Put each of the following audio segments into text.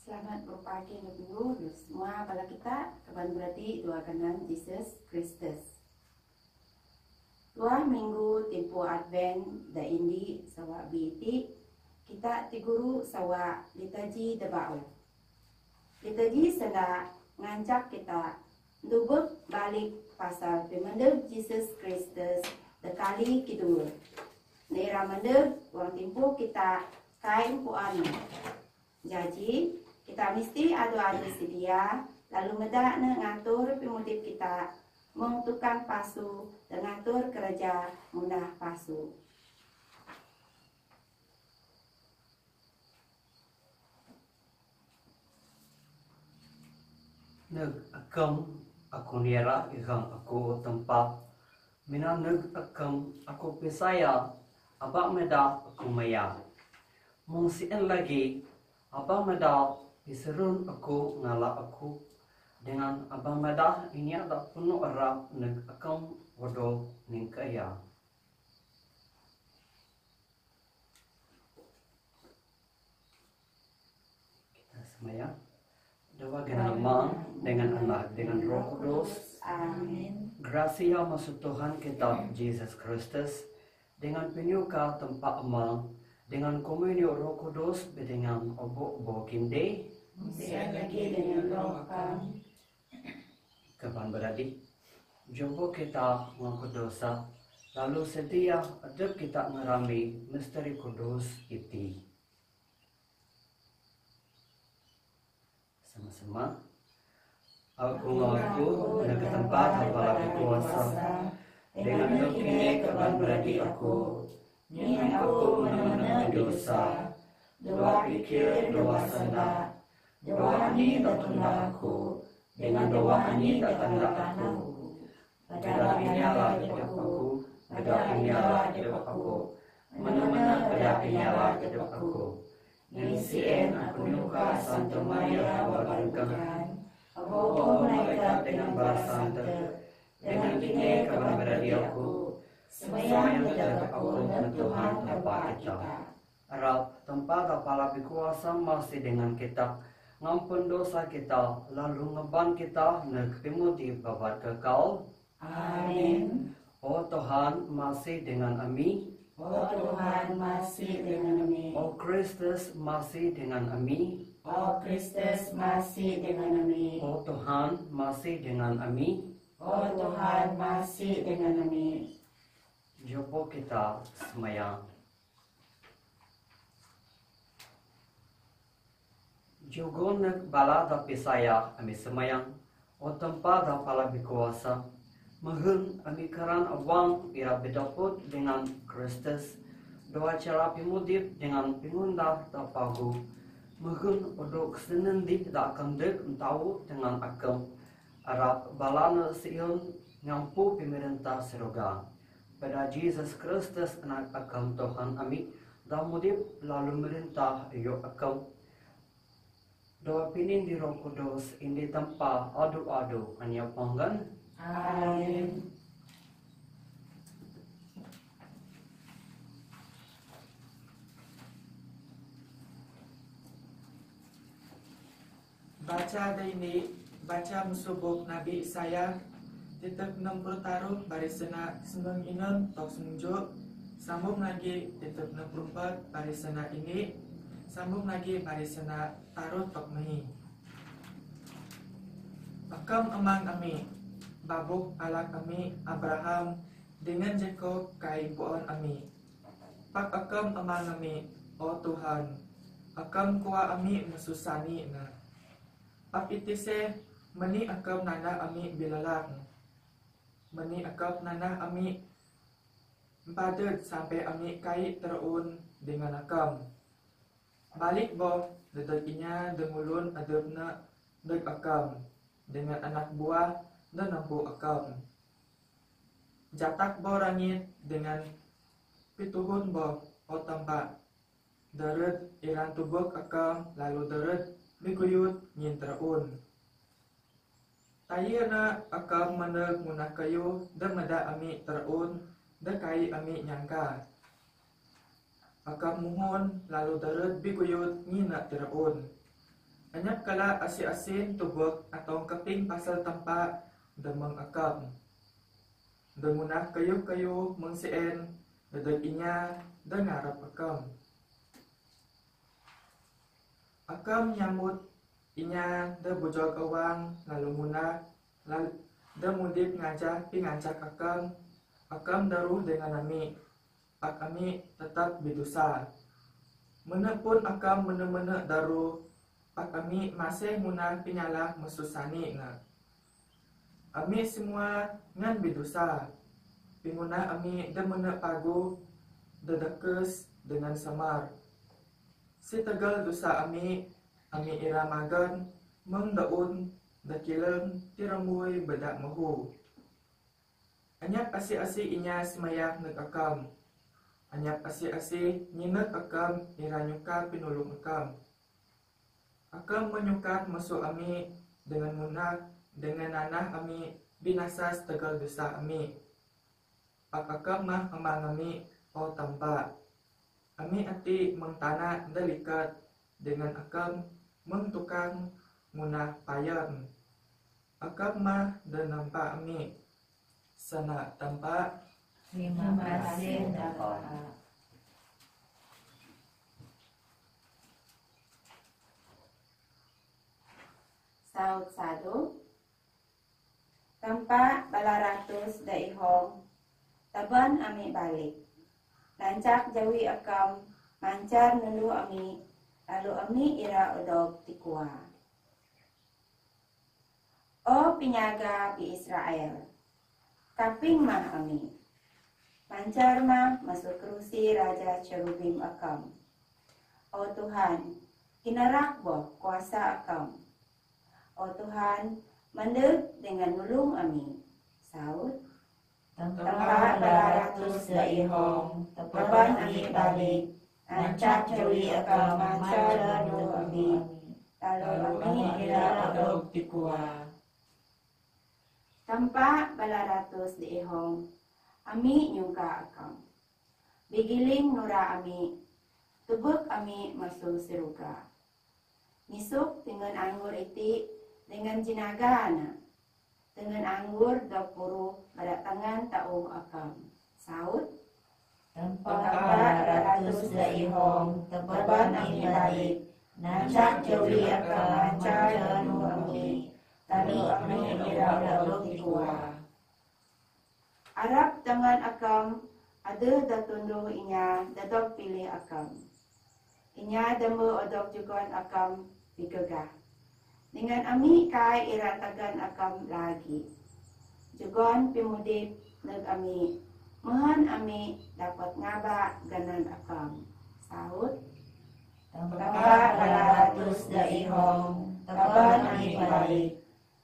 Selamat berpagi Minggu semua bala kita kaban berarti doakan Yesus Kristus. Dua minggu tempo Advent da indi sawa biti kita tiguru sawa litaji dabao. Litaji senda ngancak kita dubuk balik pasal pemandel Yesus Kristus dekali kedua. Nera mandel uang tempo kita kain puan. Jadi kita mesti ada sedia lalu medak ngatur pemutip kita menentukan pasu dan ngatur kerja munah pasu. Nag akam aku nira ikang aku tempat mina nag akam aku pisaya abak meda aku maya mung sien lagi abang meda iserun aku ngala aku dengan abang meda ini ada penuh arab nag akam wado ning kaya. Kita semaya doa nama dengan anak dengan Roh Kudus. Amin. Gracia masuk Tuhan kita Yesus Kristus dengan penyuka tempat amal dengan komunion Roh Kudus dengan obo kinde Siap lagi dengan roh kami. kapan beradik jumpa kita mengaku dosa lalu setia adab kita ngerami misteri kudus itu sama-sama. Aku ngaku dan ke tempat apalah berkuasa dengan kini kapan beradik aku ni aku mana-mana dosa doa pikir doa senda doa ini tak tunda aku dengan doa ini tak tanda aku pada penyalah hidup aku pada penyalah hidup aku mana-mana pada penyalah hidup aku Nisien aku nyuka Santa Maria berbarukan Aku mereka dengan bersanta dengan kini kapan beradi aku semayang menjaga aku dan Tuhan Bapa kita. Arab tempat apalah berkuasa masih dengan kita ngampun dosa kita lalu ngeban kita nektimu di babat kekal. Amin. Oh Tuhan masih dengan kami. Oh Tuhan masih dengan kami. Oh Kristus masih dengan kami. Oh Kristus masih dengan kami. Oh Tuhan masih dengan kami. Oh Tuhan masih dengan kami. Jumpa kita semayang. Jugon nak bala tapi saya kami semayang. O tempat apalah berkuasa. Mahun kami karan awang ira bidaput dengan Kristus. Doa cara pimudip dengan pingundah tapagu. Mahun odok senendih tak akan dek tahu dengan akam. Arab balana siun ngampu pemerintah seroga. Pada Yesus Kristus anak akam Tuhan kami. Dan mudip lalu merintah yo akam. Doa pinin di Roh Kudus ini tanpa adu-adu hanya panggan. Amin. Baca ini baca musubuk Nabi Isaya titik 60 taruh baris sena seneng inen tok senjuk sambung lagi titik 64 baris sena ini sambung lagi baris sena taruh tok mehi akam amang kami babuk ala kami Abraham dengan Jacob kaibuan kami pak akam amang kami oh Tuhan akam kuah kami mesusani na apitise meni akam nana ami bilalak meni akam nana ami badet sampai ami kait terun dengan akam balik boh dedekinya demulun adabna dek akam dengan anak buah dan nampu akam jatak boh rangit dengan pituhun boh o tempat deret iran tubuk akam lalu deret Miguyut nyin terun. Tayana akam maneg munah kayu dan mada ami terun dan kai ami nyangka. Akam muhon lalu deret biguyut nyin nak terun. Anyap kala asi-asin tubuk atau keping pasal tempat demang akam. Demunah kayu-kayu mengsien dedek inya dengarap akam. Akam nyambut inya de bujol kawang lalu munah lalu de mudip ngajah pingancak akam daruh dengan ami. Pak kami tetap bidusa. Menepun akam mene-mene daruh pak kami masih munah pinyalah mesusani nga. Ami semua ngan bidusa. Pingunah ami demene pagu dedekes dengan samar. Si tegal dosa ami iramagan mengdaun dakilem tiremui bedak mehu. Anyap asi-asi inya semayak nek akam. Anyap asi-asi nyinek akam iranyuka pinulung akam. Akam menyukat masuk ami dengan munah dengan nanah ami binasa setegal dosa ami. Pak akam mah amang ami o tampak. Ami ati mengtanah delikat dengan akam mengtukang munah payan. Akam mah dan nampak ami. Sana tampak. Terima kasih Tuhan. Saud sadu tanpa balaratus daihong taban ami balik lancak jawi akam mancar nulu ami lalu ami ira odog tikua. O pinyaga di Israel kaping mah ami mancar mah masuk kerusi raja cherubim akam. O Tuhan kinarak boh kuasa akam. O Tuhan, mendek dengan nulung ami. Saud, Tempat balaratus daihong, tepan ami balik, ancak jawi akam mancar nulu ami, lalu ami ira odog tikua. Tanpa balaratus diihong, ami nyungka akam. Bigiling nura ami, tubuk ami masuk seruga. Nisuk dengan anggur iti, dengan jinaga anak, dengan anggur dapuru pada tangan tauh akam. Saud, Tempat balaratus daihong, tepan ami balik, ancak jawi akam mancar nulu ami, lalu ami ira odog tikua. Arab tangan akam, ada datunduh inya, dadog pilih akam. Inya demu odog jugon akam bigegah. Dengan ami kai iratagan akam lagi. Jugon pimudip nag ami. Mahan ami dapat ngaba ganan akam. Saud. Tempat balaratus daihong, tepan ami balik,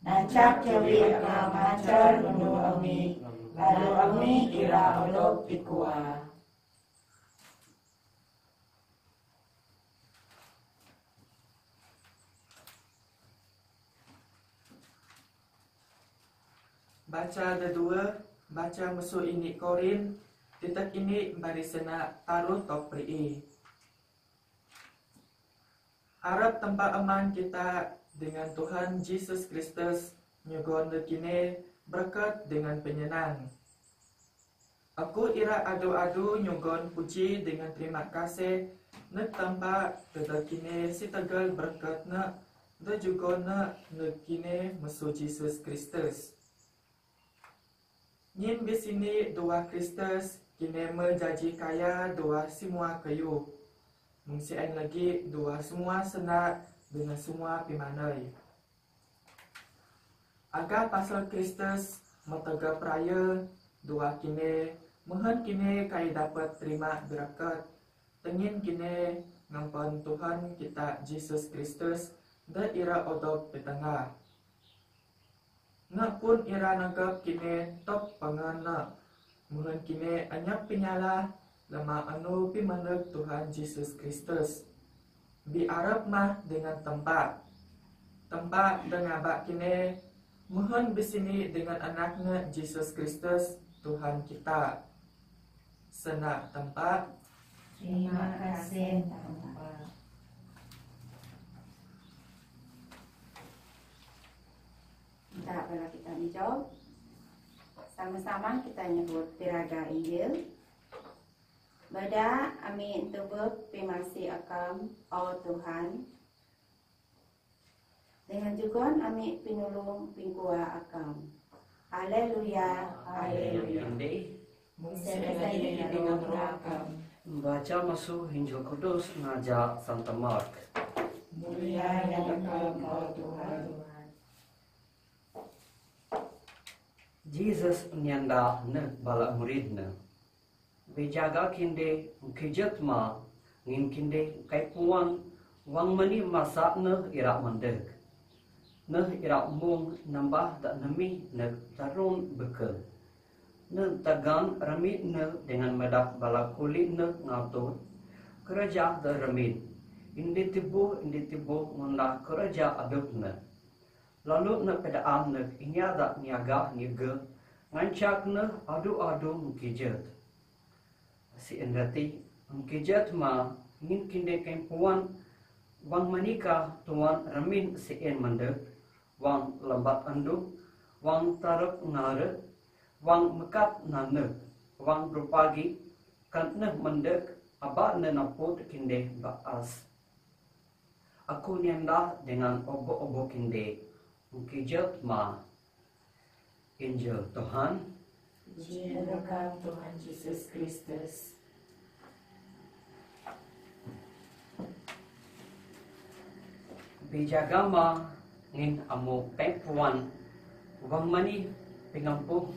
ancak jawi akam mancar nulu ami, lalu ami ira odog tikua. Baca kedua, baca masuk ini Korin, titik ini barisena taruh tok prii. Harap tempat aman kita dengan Tuhan Yesus Kristus nyugon dekine berkat dengan penyenang. Aku ira adu-adu nyugon puji dengan terima kasih nek tempat dekine si tegal berkat nek da juga nek nekine masuk Yesus Kristus. Nyin di sini dua Kristus kini menjadi kaya dua semua kayu. Mungsian lagi dua semua senak dengan semua pimanai. Agar pasal Kristus metega peraya dua kini mohon kini kaya dapat terima berkat. Tengin kini ngampun Tuhan kita Yesus Kristus dan ira odog petengah. Nak pun ira nagap kini top pangana. Mohon kini anyap pinyala lama anu pimaneg Tuhan Yesus Kristus. Bi Arab mah dengan tempat. Tempat dengan bak kini. Mohon bisini dengan anaknya Yesus Kristus Tuhan kita. Senak tempat. Terima kasih Tuhan. Job. Sama-sama kita nyebut tiraga Injil. Bada ami entubek pimasi akam o Tuhan. Dengan juga ami pinulung pingkua akam. Haleluya, haleluya. Indi Selesai dengan rakam. membaca masuk Injil Kudus ngajak Santa Mark. Mulia Engkau, Tuhan. Jesus nyanda ne bala muridna. Bejaga kinde kijat ma ngin kinde kai puan wang mani masak ne irak mandek. Ne irak mung nambah tak nemi ne tarun bekal. Ne tagan ramit ne dengan medak bala kulit ne ngatur kerja da ramit. Indi tibu ngundah kerja aduk ne. Lalu ne pedaan ne inyada niaga niaga ngancak ne adu-adu mukijat. Si enrati mukijat ma ingin kinde kempuan wang manika tuan ramin si en mandek wang lambat andu wang tarap ngare wang mekat nanek wang rupagi kan ne mandek aba ne naput kinde baas. Aku nyanda dengan obo-obo kinde mukijat ma. Injil Tuhan. Puji Engkau, Tuhan Yesus Kristus. Bijagama ngin amo pempuan wang mani pingampu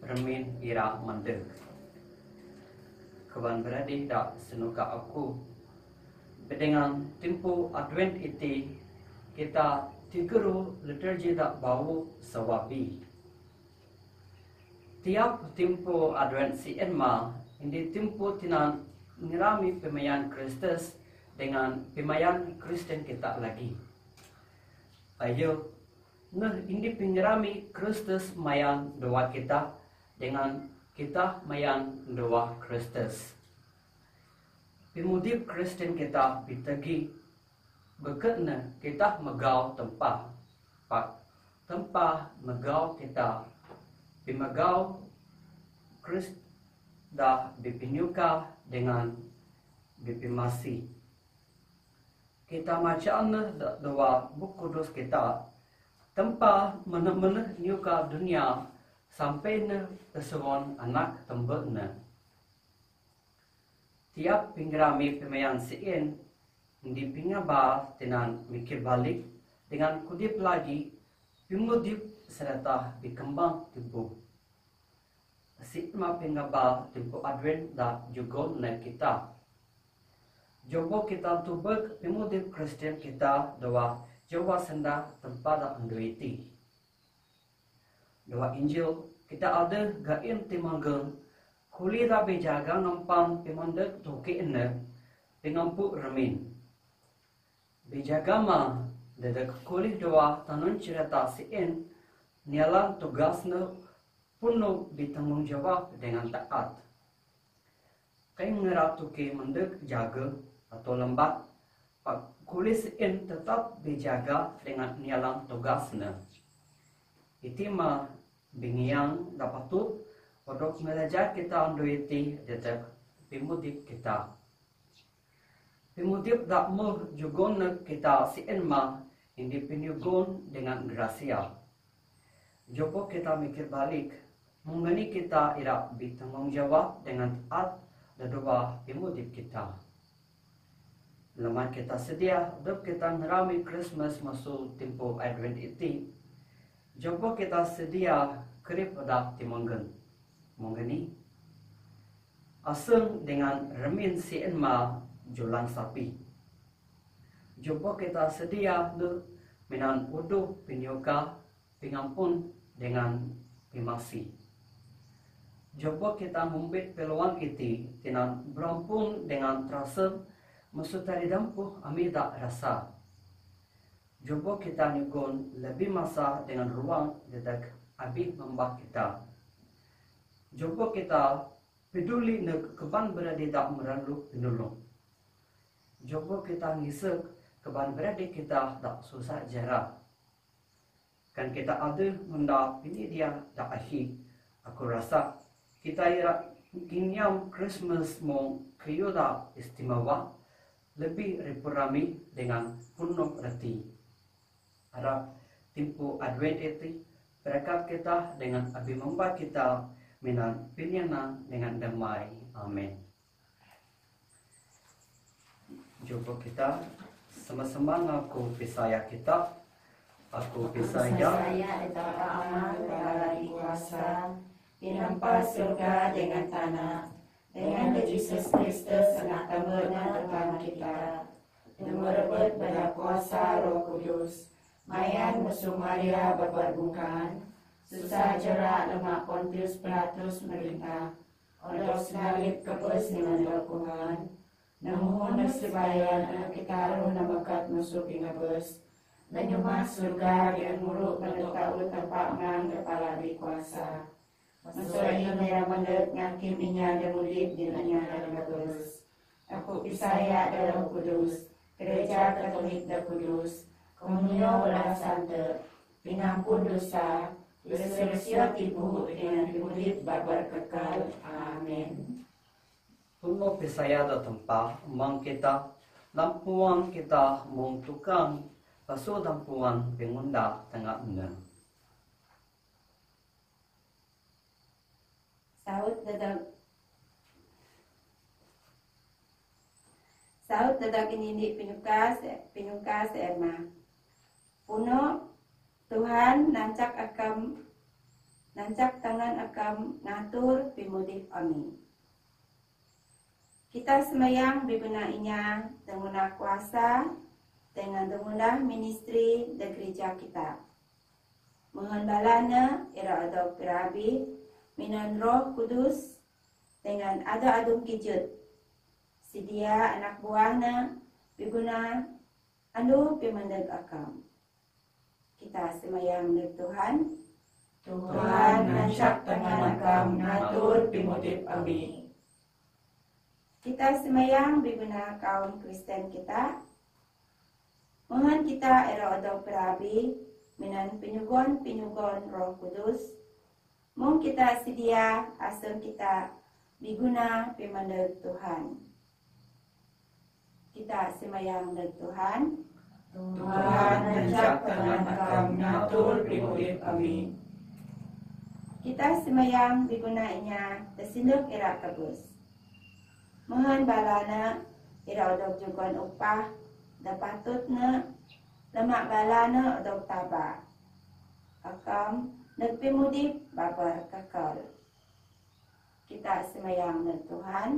remin ira mandek. Kawan beradik dak senuka aku dengan tempo Advent iti kita tigeru liturgi dak bau sawabi. Tiap tempo Advent si enma indi tempo tinan nirami pemayan Kristus dengan pemayan Kristen kita lagi. Ayo, indi pinirami Kristus mayan doa kita dengan kita mayan doa Kristus. Pemudip Kristen kita pitagi bekatna kita megau tempah pak tempah megau kita pimagau Krist dah bipinyuka dengan bipimasi. Kita macam doa buku kudus kita tempah mana-mana nyuka dunia sampai ne kesuon anak tembakna. Tiap pingrami pemayan siin di pingaba tenan mikir balik dengan kudip lagi pimudip serta dikembang tubuh. Sitma pingaba tempo Advent da juga na kita. Jobo kita tubek pimudip Kristen kita doa Jawa senda tempat da anduiti. Doa Injil kita ada gain timanggang kuli da bejaga nampan pimandek toke ene pingampu remin. Bejagama dedak kuli doa tanun cerita siin nialan tugasna puno ditanggung jawab dengan taat. Kay ngeratu ke mendek jaga atau lembat pak kulis in tetap dijaga dengan nialang tugasna. Itima bingiang dapatut untuk melajar kita anduiti dedak pimudip kita. Pimudip dak mo jugon kita si enma indi pinyugon dengan gracia. Joko kita mikir balik, mengani kita ira bitanggung jawab dengan taat dan doa pimudip kita. Laman kita sedia, dok kita ngerami Christmas masuk tempo Advent iti. Joko kita sedia kerip pada timanggan. Mengani aseng dengan remin si enma julang sapi. Joko kita sedia minan uduh pinyuka pingampun dengan pimasi. Joko kita mumbit peluang iti tinan berampun dengan terasa mesutari dampuh ami tak rasa. Joko kita nyugun lebih masa dengan ruang dedak abi membah kita. Joko kita peduli nak keban berada tak meraluk penolong. Joko kita ngisek keban berada kita tak susah jarak. kan kita ada hendak ini dia dah akhir. Aku rasa kita ira kinyam Christmas mau kyoda istimewa lebih rame dengan penuh reti. Harap tempoh Advent itu berkat kita dengan abi membuat kita minan pinyanan dengan damai. Amin. Jumpa kita sama-sama ngaku pisaya kita. Aku pisaya adalah amal Allah di kuasa, dinampak surga dengan tanah, dengan Yesus Kristus anak tamerna Tuhan kita, dan merebut pada kuasa Roh Kudus, mayan musuh Maria berbungkan, susah jerak lemak Pontius Pilatus merintah, odol salib kepes dengan dukungan, namun sebayan anak kita roh namakat musuh pingabes, dan nyumah surga dengan muruk menetau tempat ngang kepala di kuasa. Masuk ini merah mendet ngakim inya dan mudib dinanya dan bagus. Aku pisaya dalam kudus, gereja katolik dan kudus, komunio belah santa, pingampun dosa, bersih tipu dengan mudib babar kekal. Amin. Puno pisaya da tempat mang kita lampuan kita mong tukang paso lampuan pengunda tengah enam. Saud dadag ini pinyukas Erma. Puno Tuhan nancak tangan akam ngatur pimudip amin. Kita semayang dibenainya dengan kuasa dengan dengunlah ministri dan gereja kita. Mohon balana ira adok pirabi minan Roh Kudus dengan ada adung kijut. Sedia anak buahna biguna anu pimandag akam. Kita semayang dengan Tuhan. Tuhan nancak tangan akam ngatur pimudip amin. Kita semayang biguna kaum Kristen kita. Mohon kita era odok perabi minan pinyugon Roh Kudus. Mohon kita sedia asal kita biguna pimandag Tuhan. Kita semayang dengan Tuhan. Tuhan nancak tangan akam ngatur pimudip amin. Kita semayang bigunainya tersinduk era kabus. Mohon balana ira odok jugon upah dapatutna lemak balana odok taba. Akam nagpimudip babar kakal. Kita semayang dengan Tuhan.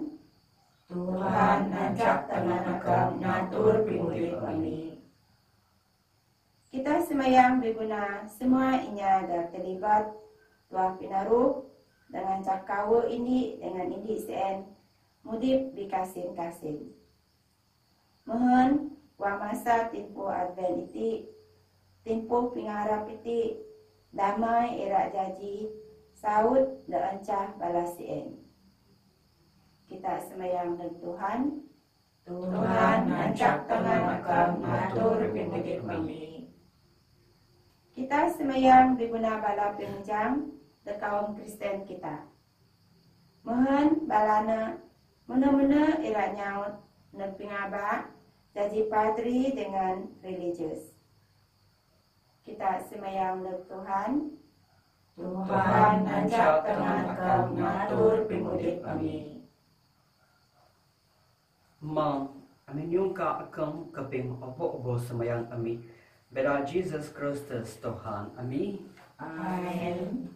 Tuhan nancak tangan akam ngatur pimudip amin. Kita semayang biguna semua inya dah terlibat tuah pinaruh dengan cakawa ini dengan indi sen mudip bikasin-kasin. Mohon wa masa tempoh Advent iti, tempoh pingarap iti, damai era jaji, saud leancah balasien. Kita semayang dengan Tuhan. Tuhan nancak tangan akam ngatur pimudip amin. Kita semayang biguna bala penjang de kaum Kristen kita. Mohon balana mena-mena ira nyaut nepingaba jadi padri dengan religius. Kita semayang dengan Tuhan. Tuhan nancak tangan akam ngatur pimudip amin. Mang amin yung ka akam kaping opo semayang ami. Bera Jesus Kristus Tuhan. Amin. Amin.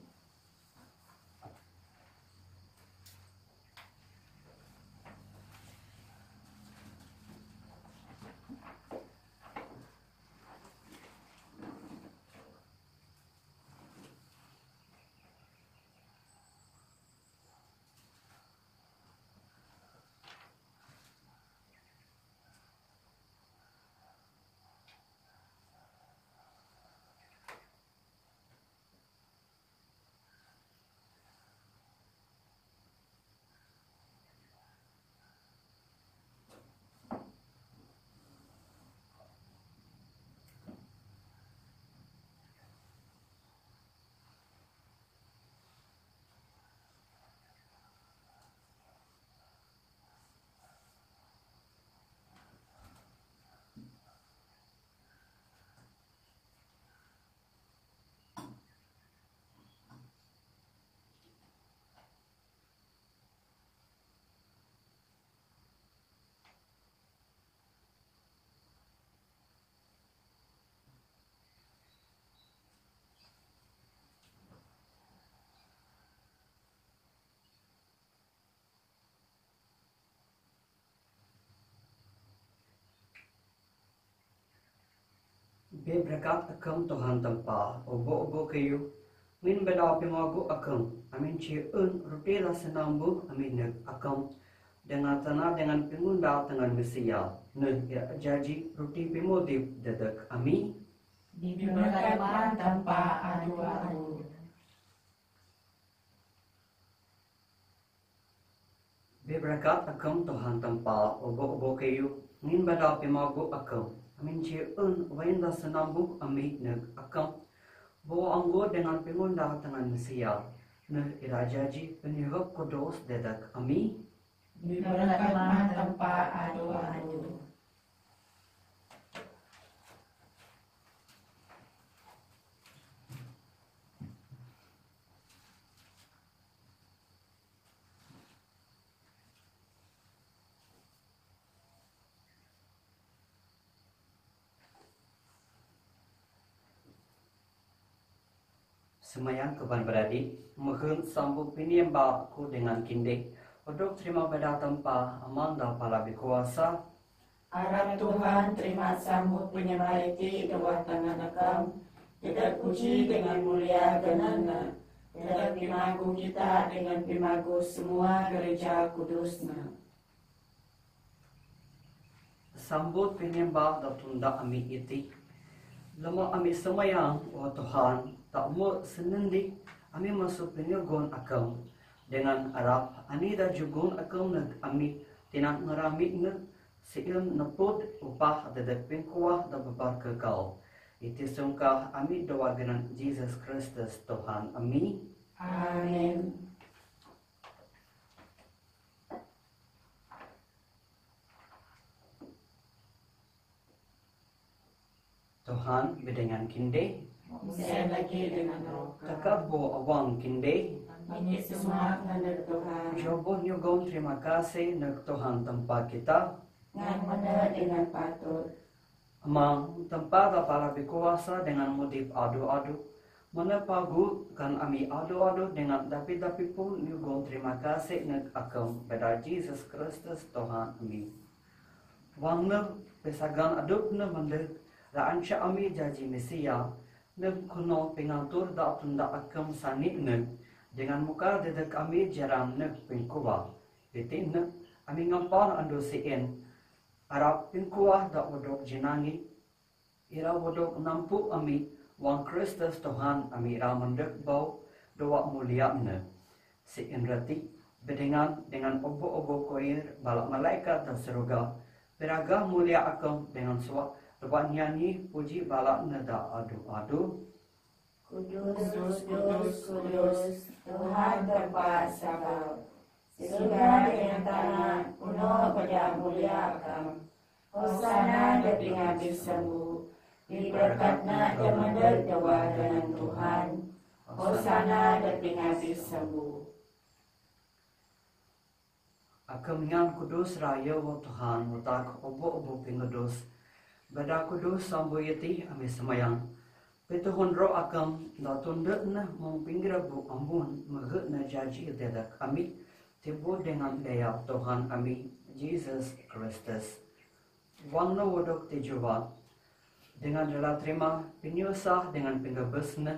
Be berkat akam Tuhan tempa obo kayu min beda pimagu akam amin ciun rutila senambu amin nek akam dengan tanah dengan pengundal dengan Mesia nek ya jaji ruti pimodip dedak ami diberkatkan tanpa adu-adu. Be berkat akam Tuhan tempa obo kayu min beda pimagu akam amin ciun wainda senambu amin nek akam Bo anggo dengan pengundang dengan Mesia ne irajaji penihok kudus dedak ami Diberkatkan tanpa adu-adu. Semayang keban beradik mehun sambung piniamba ku dengan kindik Odok terima beda tempa amanda pala berkuasa Arab Tuhan terima sambut penyemariti dua tangan akam. Tidak puji dengan mulia genana. Tidak pimagu kita dengan pimagu semua gereja kudusna. Sambut piniamba da tunda ami iti Lama ami semayang o Tuhan tak mo senendik ami masuk penyogon akam dengan Arab ani da jugon akam nag ami tinang ngeramit nag siilm nepod upah dedak pengkuah da babar kekal iti sungkah ami doa dengan Jesus Kristus Tuhan ami Amin. Tuhan bedengan kinde Saya lagi dengan roh. takabo awang kinde Ini semua ngandar Tuhan. Jobo nyugon terima kasih nag Tuhan tempat kita Ngan mana dengan patut. Amang tempat para berkuasa dengan mudip adu-adu mana pagu kan ami adu-adu dengan dapi-dapi pun nyugon terima kasih nag akam pada Jesus Kristus Tuhan ami Wangna pesagan adupna mandek Ra'anca ami jaji Mesia nag kuno pengatur da tunda akam sanit nag dengan muka dedak ami jarang nag pengkuwa Bitin nag ami ngampar ando sien Arab pengkuah da odok jinangi ira odok nampu ami wang Kristus Tuhan ami ra mandek bau doa mulia na sien rati bedengan dengan obo-obo koir balak malaikat dan seruga beraga mulia akam dengan suak Lepas nyanyi puji balak nada adu-adu Kudus, kudus, kudus, Tuhan tempat sabau. Surga dengan tanah, kuno pada mulia akam. Hosana demi habis sembuh. Diberkatna jamander dewa dengan Tuhan. Hosana demi habis sembuh. Akam ngan kudus raya wa Tuhan mutak obo-obo pingudus Bada kudus sambuyati ami semayang Petuhun roh akam da tundak na mong pingra bu ambun Magut na jaji dedak ami Tibu dengan daya Tuhan ami Jesus Kristus Wang na wadok tijuwa Dengan rela terima penyusah dengan penggabus na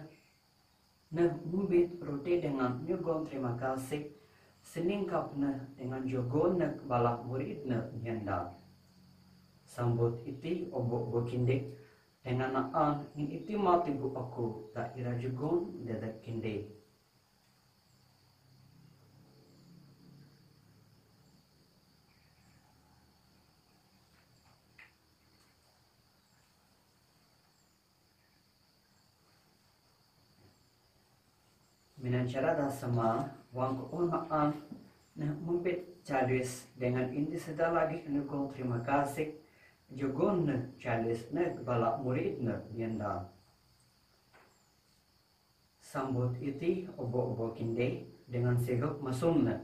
Ngumbit roti dengan nyugon terima kasih Seningkap na dengan jogon na balak murid na nyanda Sambut iti obo kindik dengan naan in iti matibu aku tak ira jugon dedak kindik. Minancara dah sama wang ko naan na mumpit chalis dengan indi sedang lagi nukong terima kasih Jogon na chalis na balak murid na yanda. Sambut iti obo-obo kinde dengan sigap masum na.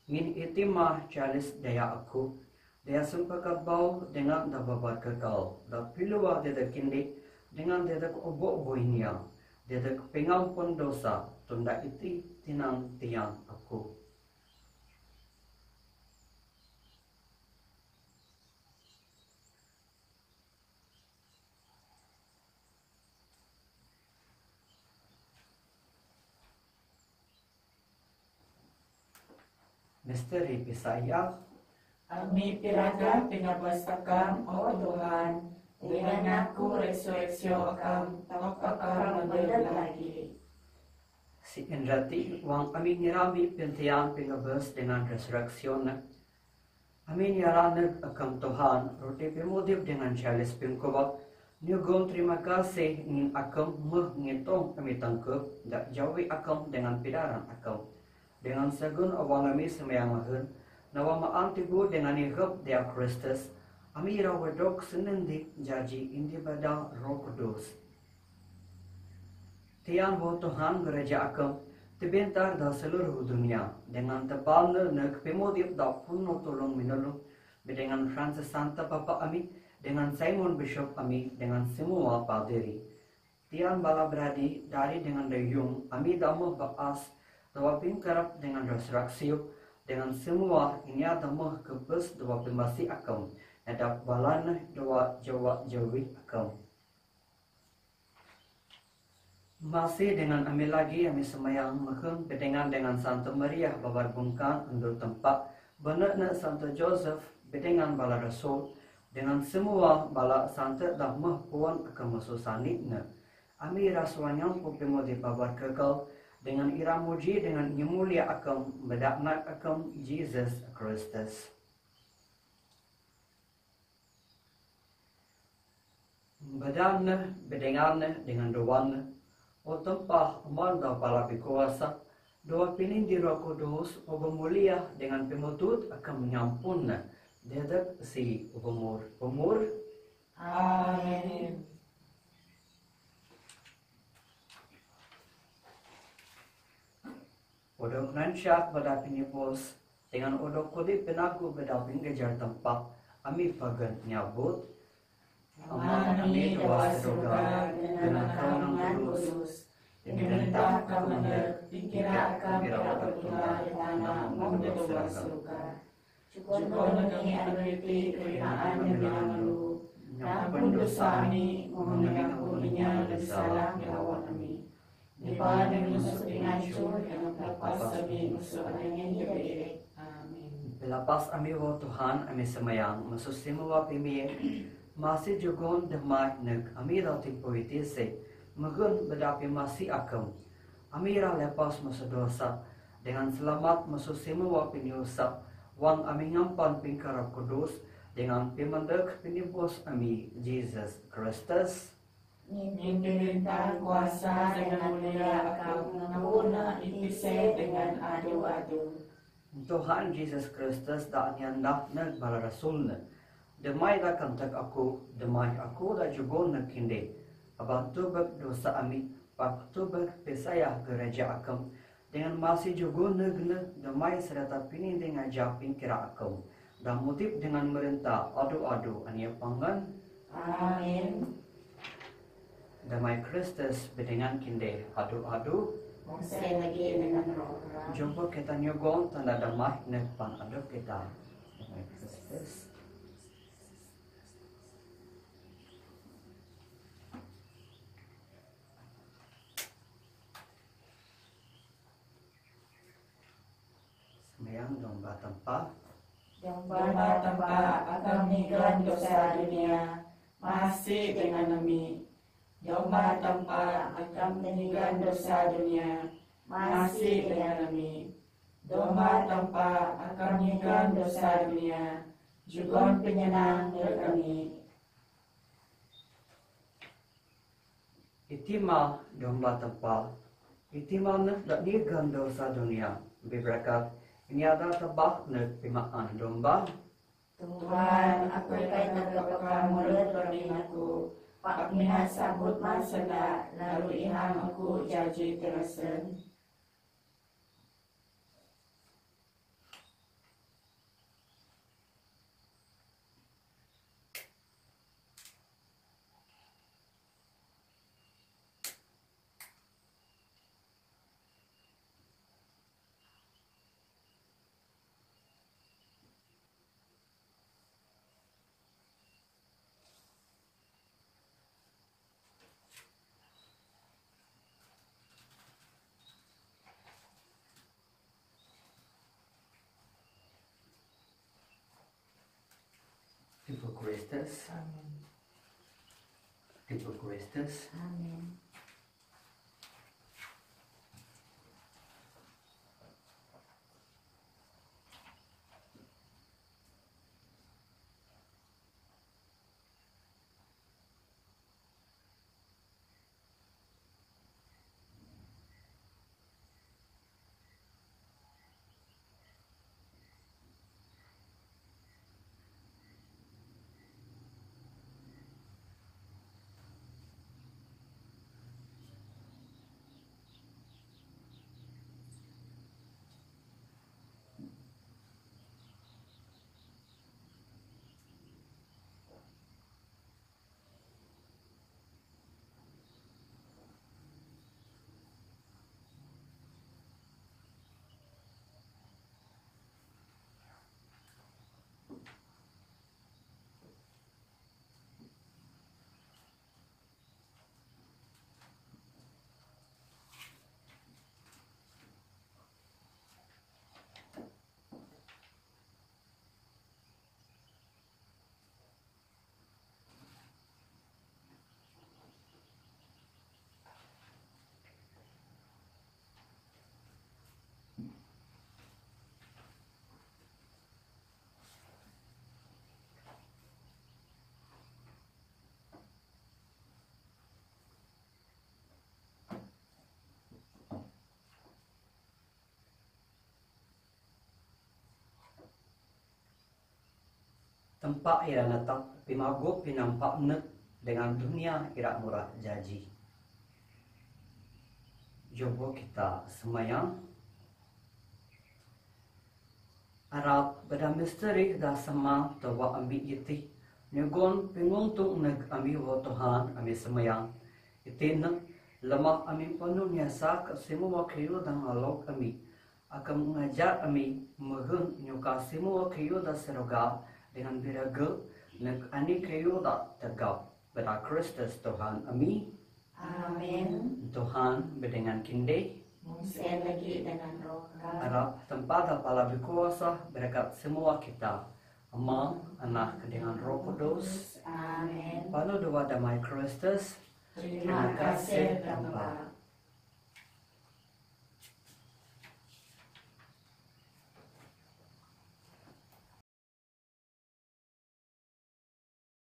Ngin iti mah chalis daya aku. Daya sumpakabau dengan dababat kekal. Da piluwa dedak kinde dengan dedak obo-obo inya. Dedak pengampun dosa. Tunda iti tinang tiang aku. Misteri Pisayak. Ami piraga pinabas akam, o Tuhan, dengan ngaku resurreksio akam, tok akam mabelag lagi. Si Indrati, wang amin nirami pintiang pingabas dengan resurreksyon na. Amin yaranag akam Tuhan, roti pimudip dengan chalis pingkubak, Nyugong terima kasih ingin akam mengitong kami tangkap, dak jawi akam dengan pidaran akam. Dengan segun awang kami semayang mahun, nawa maan tibu dengan ihap dia Kristus, ami rawadok senendi jaji indi pada Roh Kudus. Tiang bo Tuhan gereja akam, tebentar dah seluruh dunia, dengan tebal nak pemodip dah puno tolong menolong, dengan Francis Santa Papa ami, dengan Simon Bishop kami, dengan semua paderi. Tiang bala beradi dari dengan dayung, kami damuh baas, dawa pingkarap dengan resurreksio, dengan semua ini damuh kebes dawa pembasi akam, nadap balana dawa jawa jawi akam. Masih dengan kami lagi, kami semayang makan bedengan dengan Santa Maria, babar bungkang, undur tempat, benar Santa Joseph, bedengan bala rasul, dengan semua bala santa dah puan akan masusani na. Ami raswanyang pupimo di babar kekal dengan iramuji dengan nyemulia akan bedaknak akan Jesus Kristus. Bedana bedengana dengan doana o tempah manda bala pikuasa doa pinin di Roh Kudus o bemulia dengan pemutut akan menyampuna. Dedak si umur. Amin. Odok nansyak pada pinipos dengan odok kodip penaku pada pinggejar tempat ami pagan nyabut. Aman kami dawa surga dengan kalangan kudus. Diminta kamu dikira akan berpindah di tanah mendawa surga. Syukur kami anugeriti kerinaan yang lalu, namun dosa kami mengampuninya dan salah melawan kami. Dipan yang musuh penghancur yang lepas kami musuh angin yang Amin. Lepas kami wa Tuhan kami semayang masusimu wa pimi masih jugon demai neg kami roti poetise magun bedapi masih akam. Kami lepas musuh dosa dengan selamat masusimu wa piniusap. Wang ami ngampan pingkarap kudus dengan pimandak pinibos ami Jesus Kristus. Pemerintah kuasa dengan mulia akam ngapuna itise dengan adu-adu. Tuhan Jesus Kristus dak nyandak nag bala rasulna. Demai dak kantak aku, demai aku dak jugon nag kinde. Abang tubak dosa ami, pak tubak pesayah gereja akam. Dengan masih juga negna damai serta pini dengan japin kira akau dan motif dengan merentah adu-adu ania panggan. Amin. Damai Kristus bedengan kinde adu-adu. Saya lagi dengan roh. Jumpa kita nyogong tanda damai nepang adu kita. Damai Kristus. Semayang domba tempat. Domba tempat akan meninggalkan dosa dunia masih dengan kami. Domba tempat akan meninggalkan dosa dunia masih dengan kami. Domba tempat akan meninggalkan dosa dunia juga penyenang kami. Itima domba tempat. Itima nak dak nigan dosa dunia. Berberkat ini ada tebak nak pimaan domba. Tuhan, aku kait nagapaka mulut berminaku. Pak minat sabut masada, lalu iham aku jaji terasen. Kristus, Amin. tipe Kristus. Amin. Tempat ira letak pimagup pinampak nek dengan dunia ira murah jaji. Coba kita semayang. Arab pada misteri dah sama tawa ambil iti. Negon pinguntung neg ambil wa Tuhan ambil semayang. Iti nek lemah ambil penuh nyasa ke semua kayu dan alok ambil. Akan mengajar ambil megen nyuka semua kayu dan seroga dengan biraga neg ani kayu dah tegap pada Kristus Tuhan ambil. Amin. Tuhan berdengan kinde. Mungkin lagi dengan roh kami. Harap tempat kepala berkuasa berkat semua kita. Ama, Anak dengan Roh Kudus. Amin. Pada doa damai Kristus. Terima kasih Bapa.